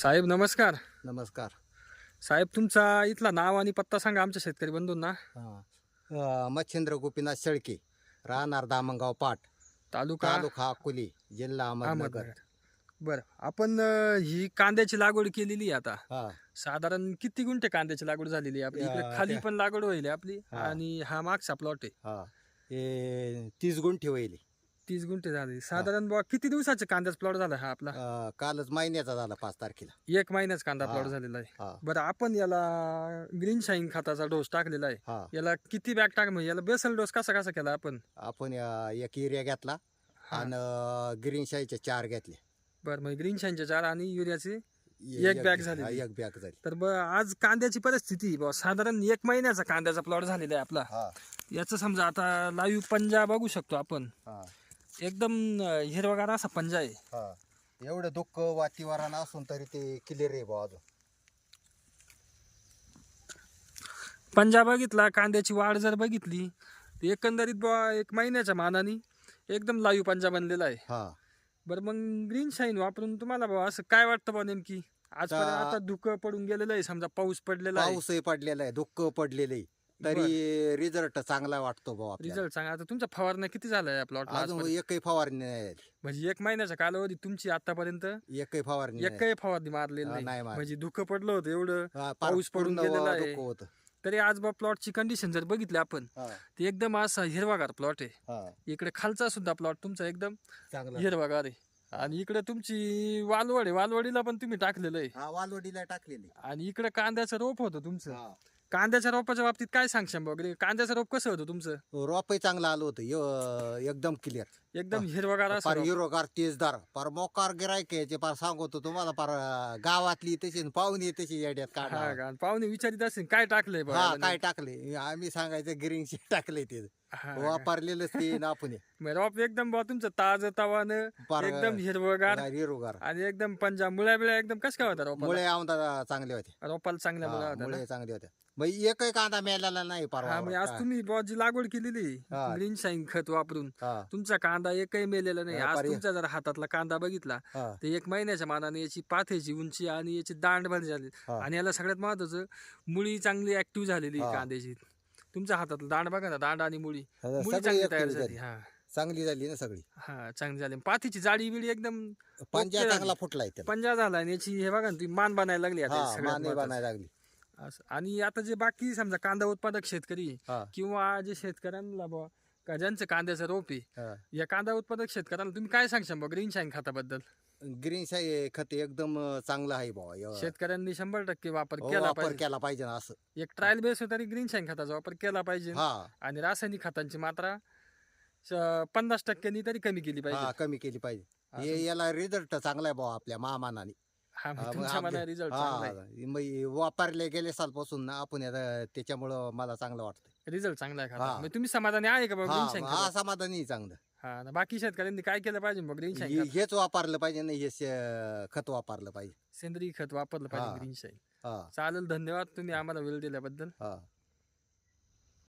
साहेब नमस्कार. नमस्कार. साहेब तुमचा इथला नाव आणि पत्ता सांगा आमच्या शेतकरी बंधूंना. मच्छिंद्र गोपीनाथ शेळके, राहणार दामणगाव पाट, तालुका तालुका अकोली, जिल्हा अहमदनगर. अहमदनगर. बरं आपण ही कांद्याची लागवड केलेली आहे आता. हा साधारण किती गुंठे कांद्याची लागवड झालेली आहे आपली? इकडे खाली पण लागवड होईल आपली आणि हा मागचा प्लॉट आहे. हा हे 30 गुंठे होईल. 30 गुंठे झाले. साधारण बुवा किती दिवसाचा कांद्याचा प्लॉट झाला हा आपला? कालच महिन्याचा झाला 5 तारखेला. 1 महिन्याचा कांदा प्लॉट झालेला आहे. हा बरं आपण याला ग्रीन शाईन खताचा डोस टाकलेला आहे. हा याला किती बॅग टाक म्हणजे याला बेसल डोस कसा कसा केला आपण? आपण एक युरिया घेतला आणि ग्रीन शाईचे 4 घेतले. बरं मग ग्रीन शाईनच्या 4 आणि युरियाची एक बॅग झाली. एक बॅग झाली. तर आज कांद्याची परिस्थिती साधारण 1 महिन्याचा कांद्याचा प्लॉट झालेला आहे आपला. याचं समजा आता लाईव्ह पंजा बघू शकतो आपण. एकदम हिरवागार असा पंजा आहे. एवढं दुःख वातावरण असून तरी ते क्लिअर आहे बा. अजून पंजा बघितला, कांद्याची वाढ जर बघितली तर एकंदरीत 1 महिन्याच्या मानाने एकदम लाईव्ह पंजा बनलेला आहे. बरं मग ग्रीन शाईन वापरून तुम्हाला असं काय वाटतं नेमकी आजपर्यंत? आता धुकं पडून गेलेलं आहे, समजा पाऊस पडलेला आहे, पाऊसही पडलेला आहे, दुःख पडलेलं आहे, तरी रिझल्ट चांगला वाटतो भाऊ. रिझल्ट सांगा. आता तुमचा फवारण्या किती झालाय प्लॉट? अजून एकही फवारणी नाही. म्हणजे 1 महिन्याच्या कालावधी तुमची आतापर्यंत एकही फवारणी एकही फवारणी मारलेली नाही. म्हणजे धुकं पडलं होतं एवढं, पाऊस पडून गेलेला आहे. तरी आज प्लॉटची कंडिशन जर बघितली आपण तर एकदम असा हिरवागार प्लॉट आहे. इकडे खालचा सुद्धा प्लॉट तुमचा एकदम हिरवागार आहे. आणि इकडे तुमची वालवड आहे, वालवडीला पण तुम्ही टाकलेलं आहे. वालवडीला टाकलेली. आणि इकडे कांद्याचं रोप होतं तुमचं. कांद्याच्या रोपाच्या बाबतीत काय सांगशाल वगैरे? कांद्याचं रोप कसं होतं तुमचं? रोपही चांगलं आलं होतं, एकदम क्लिअर, एकदम हिरवागार असं फार हिरवगार तेजदार, फार मोकार गिरायक यायचे. फार सांगतो तुम्हाला, फार गावातली तशी पाहुणी तशी येड्यात काढा. पाहुणे विचारित असेल काय टाकलंय काय टाकले, आम्ही सांगायचं ग्रीन शीट टाकले, ते वापरलेलं ते ना आपण. रोप एकदम तुमचं ताजं तवानं एकदम हिरवगार आणि एकदम पंजा मुळ्या बिळ्या एकदम कसं काय होता रोपाला? मुळे आमदा चांगले होते, रोपाला चांगल्या मुळे चांगले होते. एकही कांदा मेलेला नाही परवा. आज तुम्ही जी लागवड केलेली ग्रीन शाईन खत वापरून तुमचा कांदा एकही मेलेला नाही. आज तुमचा जर हातातला कांदा बघितला तर 1 महिन्याच्या मानाने याची पाथेची उंची आणि याची दांड बंद झाली. आणि याला सगळ्यात महत्वाचं, मुळी चांगली ऍक्टिव्ह झालेली कांद्याची. तुमच्या हातातला दांड बघा ना, दांड आणि मुळी चांगली तयार झाली. चांगली झाली ना सगळी. चांगली झाली. पाथीची जाडी बिडी एकदम पंजा चांगला फुटलाय, पंजा झाला. आणि याची हे बघा ना, तुम्ही मान बनायला लागली बनायला लागली. आणि आता जे बाकी समजा कांदा उत्पादक शेतकरी किंवा जे शेतकऱ्यांना ज्यांचं कांद्याचं रोप आहे, या कांदा उत्पादक शेतकऱ्यांना तुम्ही काय सांगशाल ग्रीन शाईन खताबद्दल? ग्रीन शाई खत एकदम चांगलं आहे बाबा. शेतकऱ्यांनी 100% वापर केला पाहिजे. असं एक ट्रायल बेस तरी ग्रीन शाईन खताचा वापर केला पाहिजे. आणि रासायनिक खतांची मात्रा 50% तरी कमी केली पाहिजे. याला रिझल्ट चांगला आहे बाबा आपल्या महामानाने. रिझल्ट वापरले गेले सालपासून आपण त्याच्यामुळं मला चांगलं वाटतं. रिझल्ट चांगला आहे. तुम्ही समाधानी आहे का ग्रीन शाईन? समाधानी चांगलं. बाकी शेतकऱ्यांनी काय केलं पाहिजे ग्रीन शाईन? हेच वापरलं पाहिजे, नाही हे खत वापरलं पाहिजे, सेंद्रिय खत वापरलं पाहिजे ग्रीन शाईन. चालेल, धन्यवाद तुम्ही आम्हाला वेळ दिल्याबद्दल.